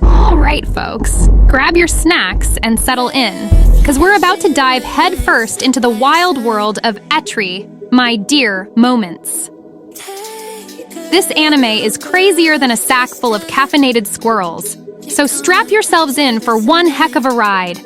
All right, folks, grab your snacks and settle in, because we're about to dive headfirst into the wild world of ATRI, My Dear Moments. This anime is crazier than a sack full of caffeinated squirrels, so strap yourselves in for one heck of a ride.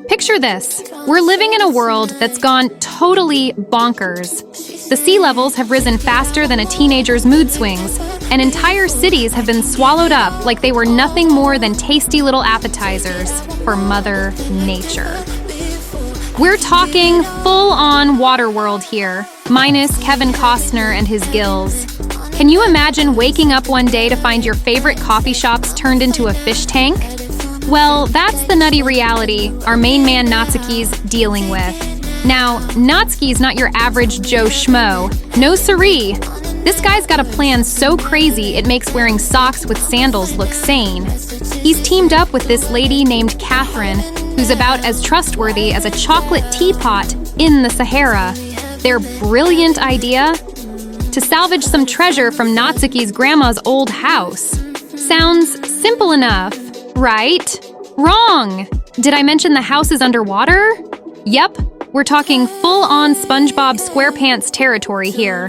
Picture this. We're living in a world that's gone totally bonkers. The sea levels have risen faster than a teenager's mood swings, and entire cities have been swallowed up like they were nothing more than tasty little appetizers for Mother Nature. We're talking full-on Waterworld here, minus Kevin Costner and his gills. Can you imagine waking up one day to find your favorite coffee shops turned into a fish tank? Well, that's the nutty reality our main man Natsuki's dealing with. Now, Natsuki's not your average Joe Schmo. No siree. This guy's got a plan so crazy it makes wearing socks with sandals look sane. He's teamed up with this lady named Catherine, who's about as trustworthy as a chocolate teapot in the Sahara. Their brilliant idea? To salvage some treasure from Natsuki's grandma's old house. Sounds simple enough, right? Wrong! Did I mention the house is underwater? Yep, we're talking full-on SpongeBob SquarePants territory here.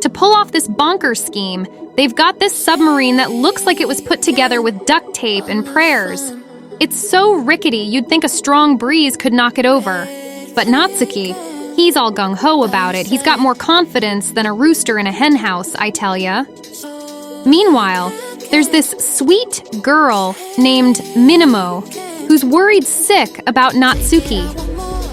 To pull off this bonkers scheme, they've got this submarine that looks like it was put together with duct tape and prayers. It's so rickety you'd think a strong breeze could knock it over. But Natsuki, he's all gung-ho about it. He's got more confidence than a rooster in a hen house, I tell ya. Meanwhile, there's this sweet girl named Minamo, who's worried sick about Natsuki.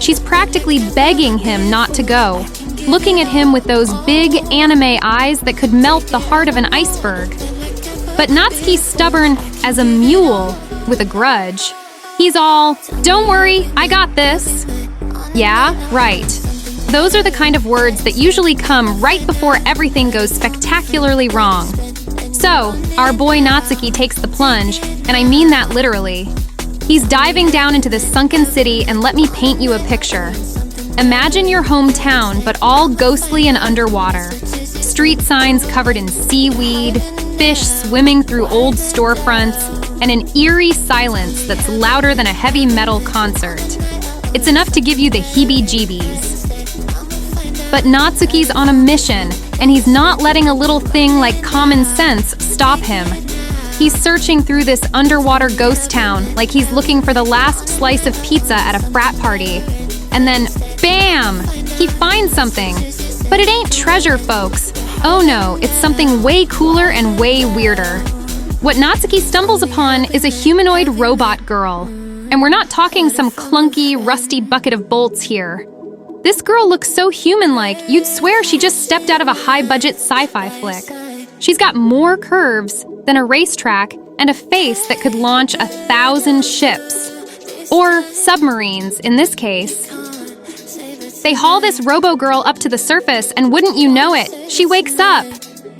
She's practically begging him not to go, looking at him with those big anime eyes that could melt the heart of an iceberg. But Natsuki's stubborn as a mule with a grudge. He's all, "Don't worry, I got this." Yeah, right. Those are the kind of words that usually come right before everything goes spectacularly wrong. So, our boy Natsuki takes the plunge, and I mean that literally. He's diving down into this sunken city, and let me paint you a picture. Imagine your hometown, but all ghostly and underwater. Street signs covered in seaweed, fish swimming through old storefronts, and an eerie silence that's louder than a heavy metal concert. It's enough to give you the heebie-jeebies. But Natsuki's on a mission, and he's not letting a little thing like common sense stop him. He's searching through this underwater ghost town like he's looking for the last slice of pizza at a frat party. And then, bam! He finds something. But it ain't treasure, folks. Oh no, it's something way cooler and way weirder. What Natsuki stumbles upon is a humanoid robot girl. And we're not talking some clunky, rusty bucket of bolts here. This girl looks so human-like, you'd swear she just stepped out of a high-budget sci-fi flick. She's got more curves than a racetrack and a face that could launch 1,000 ships. Or submarines, in this case. They haul this robo-girl up to the surface, and wouldn't you know it, she wakes up.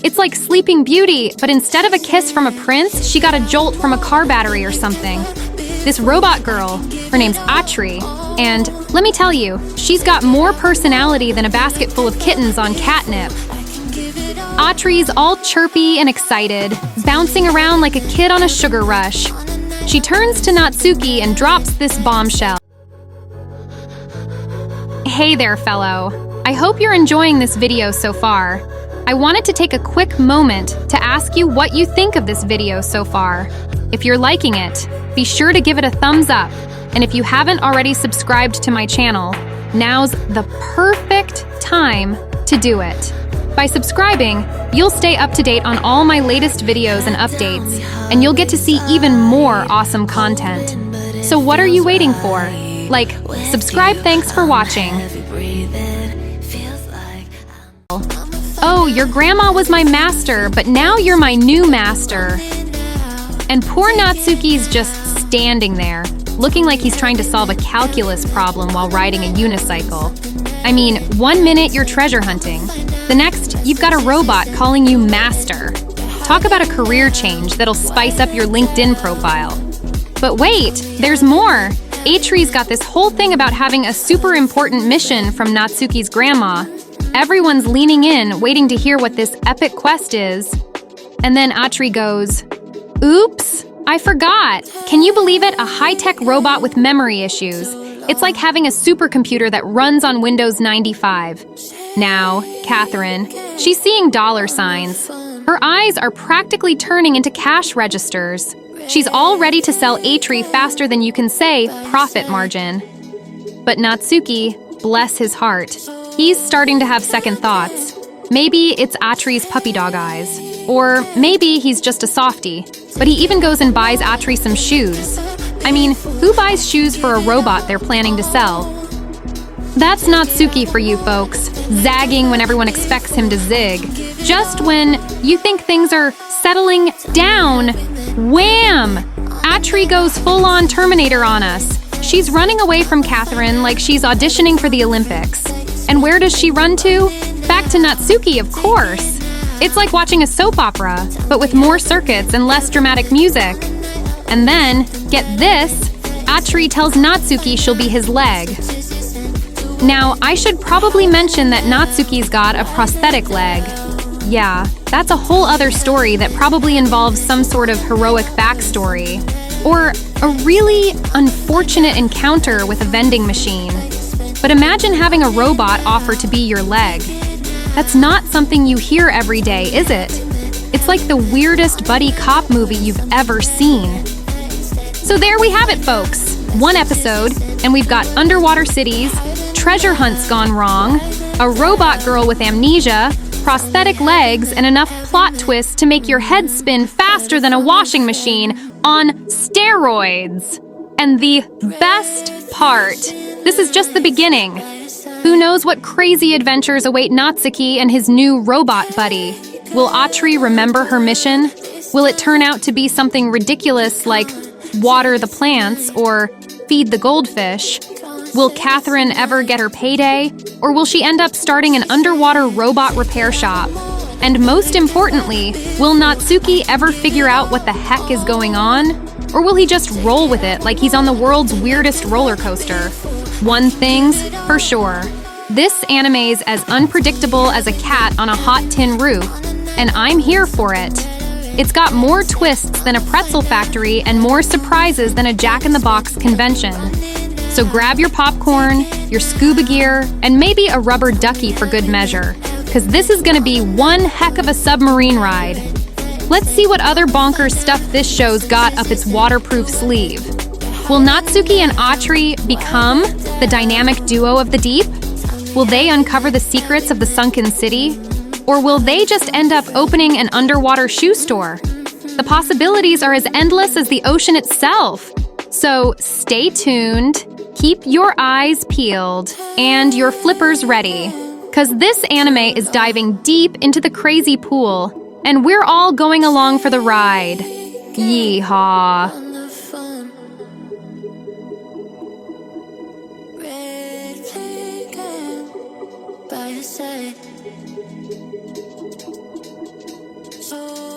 It's like Sleeping Beauty, but instead of a kiss from a prince, she got a jolt from a car battery or something. This robot girl, her name's ATRI, and let me tell you, she's got more personality than a basket full of kittens on catnip. ATRI's all chirpy and excited, bouncing around like a kid on a sugar rush. She turns to Natsuki and drops this bombshell. Hey there, fellow. I hope you're enjoying this video so far. I wanted to take a quick moment to ask you what you think of this video so far. If you're liking it, be sure to give it a thumbs up. And if you haven't already subscribed to my channel, now's the perfect time to do it. By subscribing, you'll stay up to date on all my latest videos and updates, and you'll get to see even more awesome content. So what are you waiting for? Like, subscribe, thanks for watching. Oh, your grandma was my master, but now you're my new master. And poor Natsuki's just standing there, looking like he's trying to solve a calculus problem while riding a unicycle. I mean, 1 minute you're treasure hunting. The next, you've got a robot calling you master. Talk about a career change that'll spice up your LinkedIn profile. But wait, there's more. ATRI's got this whole thing about having a super important mission from Natsuki's grandma. Everyone's leaning in, waiting to hear what this epic quest is. And then ATRI goes, "Oops, I forgot. Can you believe it? A high-tech robot with memory issues. It's like having a supercomputer that runs on Windows 95. Now, Catherine, she's seeing dollar signs. Her eyes are practically turning into cash registers. She's all ready to sell ATRI faster than you can say profit margin. But Natsuki, bless his heart, he's starting to have second thoughts. Maybe it's ATRI's puppy dog eyes. Or maybe he's just a softie. But he even goes and buys ATRI some shoes. I mean, who buys shoes for a robot they're planning to sell? That's Natsuki for you folks, zagging when everyone expects him to zig. Just when you think things are settling down, wham! ATRI goes full-on Terminator on us. She's running away from Catherine like she's auditioning for the Olympics. And where does she run to? Back to Natsuki, of course. It's like watching a soap opera, but with more circuits and less dramatic music. And then, get this, ATRI tells Natsuki she'll be his leg. Now, I should probably mention that Natsuki's got a prosthetic leg. Yeah, that's a whole other story that probably involves some sort of heroic backstory. Or a really unfortunate encounter with a vending machine. But imagine having a robot offer to be your leg. That's not something you hear every day, is it? It's like the weirdest buddy cop movie you've ever seen. So there we have it, folks. One episode, and we've got underwater cities, treasure hunts gone wrong, a robot girl with amnesia, prosthetic legs, and enough plot twists to make your head spin faster than a washing machine on steroids. And the best part, this is just the beginning. Who knows what crazy adventures await Natsuki and his new robot buddy? Will ATRI remember her mission? Will it turn out to be something ridiculous like water the plants or feed the goldfish? Will Catherine ever get her payday? Or will she end up starting an underwater robot repair shop? And most importantly, will Natsuki ever figure out what the heck is going on? Or will he just roll with it like he's on the world's weirdest roller coaster? One thing's for sure. This anime is as unpredictable as a cat on a hot tin roof, and I'm here for it. It's got more twists than a pretzel factory and more surprises than a Jack-in-the-Box convention. So grab your popcorn, your scuba gear, and maybe a rubber ducky for good measure, because this is gonna be one heck of a submarine ride. Let's see what other bonkers stuff this show's got up its waterproof sleeve. Will Natsuki and ATRI become the dynamic duo of the deep? Will they uncover the secrets of the sunken city? Or will they just end up opening an underwater shoe store? The possibilities are as endless as the ocean itself. So stay tuned, keep your eyes peeled, and your flippers ready. 'Cause this anime is diving deep into the crazy pool, and we're all going along for the ride. Yeehaw. Red flag by your side.